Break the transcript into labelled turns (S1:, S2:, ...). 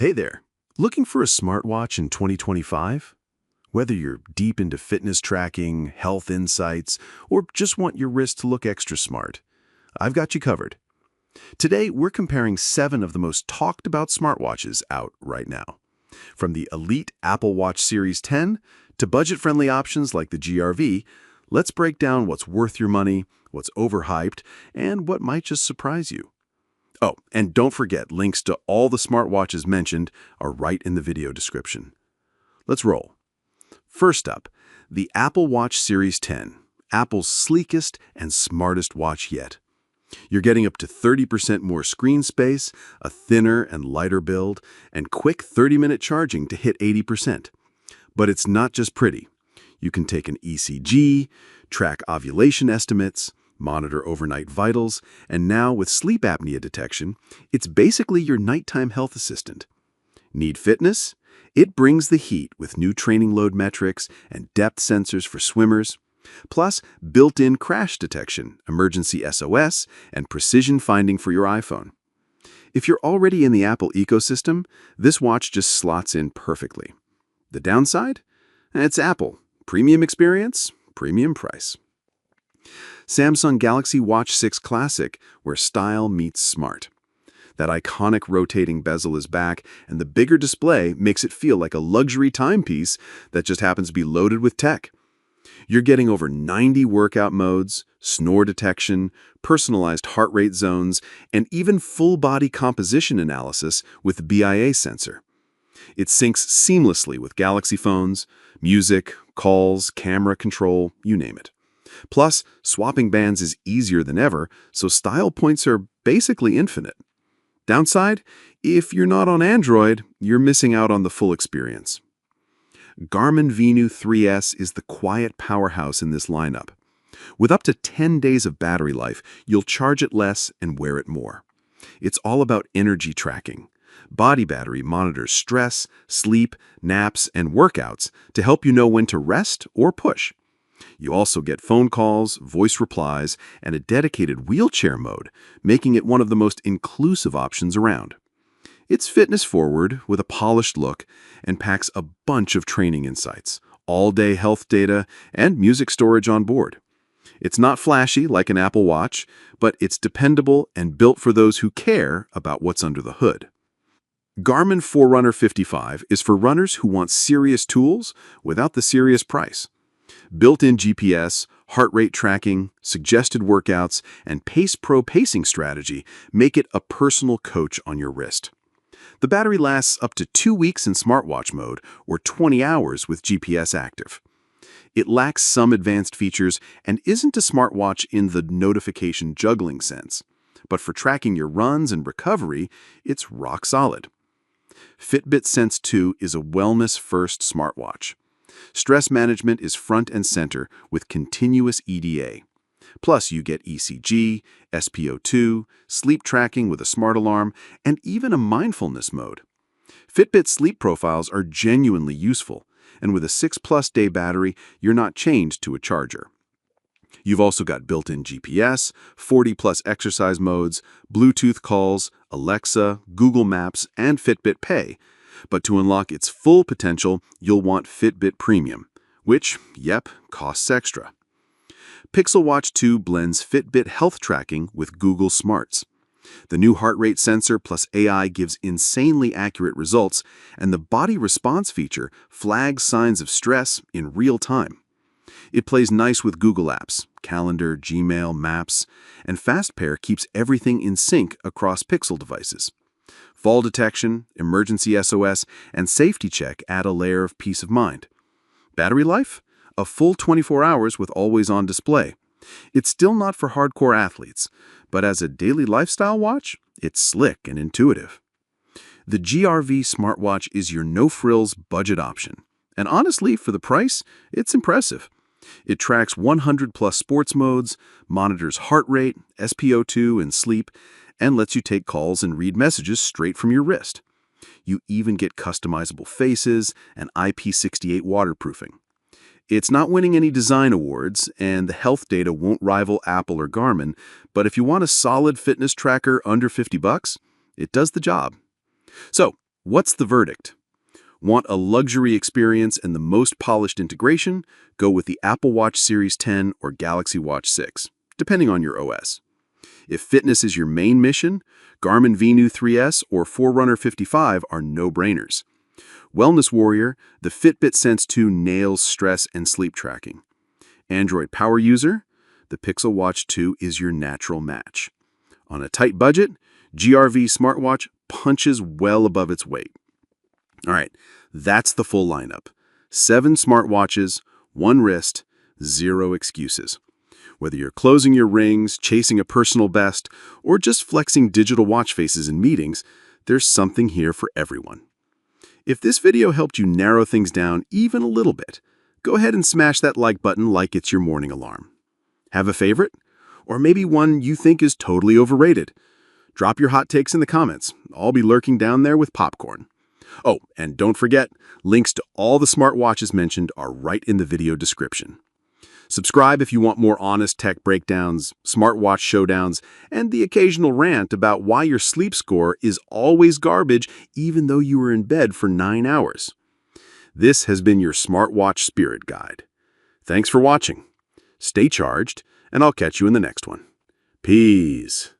S1: Hey there, looking for a smartwatch in 2025? Whether you're deep into fitness tracking, health insights, or just want your wrist to look extra smart, I've got you covered. Today, we're comparing 7 of the most talked about smartwatches out right now. From the elite Apple Watch Series 10 to budget-friendly options like the GRV, let's break down what's worth your money, what's overhyped, and what might just surprise you. Oh, and don't forget, links to all the smartwatches mentioned are right in the video description. Let's roll. First up, the Apple Watch Series 10, Apple's sleekest and smartest watch yet. You're getting up to 30% more screen space, a thinner and lighter build, and quick 30-minute charging to hit 80%. But it's not just pretty. You can take an ECG, track ovulation estimates, monitor overnight vitals, and now with sleep apnea detection, it's basically your nighttime health assistant. Need fitness? It brings the heat with new training load metrics and depth sensors for swimmers, plus built-in crash detection, emergency SOS, and precision finding for your iPhone. If you're already in the Apple ecosystem, this watch just slots in perfectly. The downside? It's Apple. Premium experience, premium price. Samsung Galaxy Watch 6 Classic, where style meets smart. That iconic rotating bezel is back, and the bigger display makes it feel like a luxury timepiece that just happens to be loaded with tech. You're getting over 90 workout modes, snore detection, personalized heart rate zones, and even full-body composition analysis with the BIA sensor. It syncs seamlessly with Galaxy phones, music, calls, camera control, you name it. Plus, swapping bands is easier than ever, so style points are basically infinite. Downside? If you're not on Android, you're missing out on the full experience. Garmin Venu 3S is the quiet powerhouse in this lineup. With up to 10 days of battery life, you'll charge it less and wear it more. It's all about energy tracking. Body battery monitors stress, sleep, naps, and workouts to help you know when to rest or push. You also get phone calls, voice replies, and a dedicated wheelchair mode, making it one of the most inclusive options around. It's fitness-forward with a polished look and packs a bunch of training insights, all-day health data, and music storage on board. It's not flashy like an Apple Watch, but it's dependable and built for those who care about what's under the hood. Garmin Forerunner 55 is for runners who want serious tools without the serious price. Built-in GPS, heart rate tracking, suggested workouts, and Pace Pro pacing strategy make it a personal coach on your wrist. The battery lasts up to 2 weeks in smartwatch mode or 20 hours with GPS active. It lacks some advanced features and isn't a smartwatch in the notification juggling sense, but for tracking your runs and recovery, it's rock solid. Fitbit Sense 2 is a wellness-first smartwatch. Stress management is front and center with continuous EDA. Plus, you get ECG, SpO2, sleep tracking with a smart alarm, and even a mindfulness mode. Fitbit sleep profiles are genuinely useful, and with a 6+ day battery, you're not chained to a charger. You've also got built-in GPS, 40+ exercise modes, Bluetooth calls, Alexa, Google Maps, and Fitbit Pay. But to unlock its full potential, you'll want Fitbit Premium, which, yep, costs extra. Pixel Watch 2 blends Fitbit health tracking with Google Smarts. The new heart rate sensor plus AI gives insanely accurate results, and the body response feature flags signs of stress in real time. It plays nice with Google Apps, Calendar, Gmail, Maps, and FastPair keeps everything in sync across Pixel devices. Fall detection, emergency SOS, and safety check add a layer of peace of mind. Battery life? A full 24 hours with always-on display. It's still not for hardcore athletes, but as a daily lifestyle watch, it's slick and intuitive. The GRV smartwatch is your no-frills budget option. And honestly, for the price, it's impressive. It tracks 100+ sports modes, monitors heart rate, SpO2, and sleep, and lets you take calls and read messages straight from your wrist. You even get customizable faces and IP68 waterproofing. It's not winning any design awards, and the health data won't rival Apple or Garmin, but if you want a solid fitness tracker under $50, it does the job. So, What's the verdict? Want a luxury experience and the most polished integration? Go with the Apple Watch Series 10 or Galaxy Watch 6, depending on your OS. If fitness is your main mission, Garmin Venu 3S or Forerunner 55 are no-brainers. Wellness warrior, the Fitbit Sense 2 nails stress and sleep tracking. Android power user, the Pixel Watch 2 is your natural match. On a tight budget, GRV smartwatch punches well above its weight. All right, that's the full lineup. 7 smartwatches, 1 wrist, 0 excuses. Whether you're closing your rings, chasing a personal best, or just flexing digital watch faces in meetings, there's something here for everyone. If this video helped you narrow things down even a little bit, go ahead and smash that like button like it's your morning alarm. Have a favorite? Or maybe one you think is totally overrated? Drop your hot takes in the comments. I'll be lurking down there with popcorn. Oh, and don't forget, links to all the smartwatches mentioned are right in the video description. Subscribe if you want more honest tech breakdowns, smartwatch showdowns, and the occasional rant about why your sleep score is always garbage even though you were in bed for 9 hours. This has been your Smartwatch Spirit Guide. Thanks for watching. Stay charged, and I'll catch you in the next one. Peace.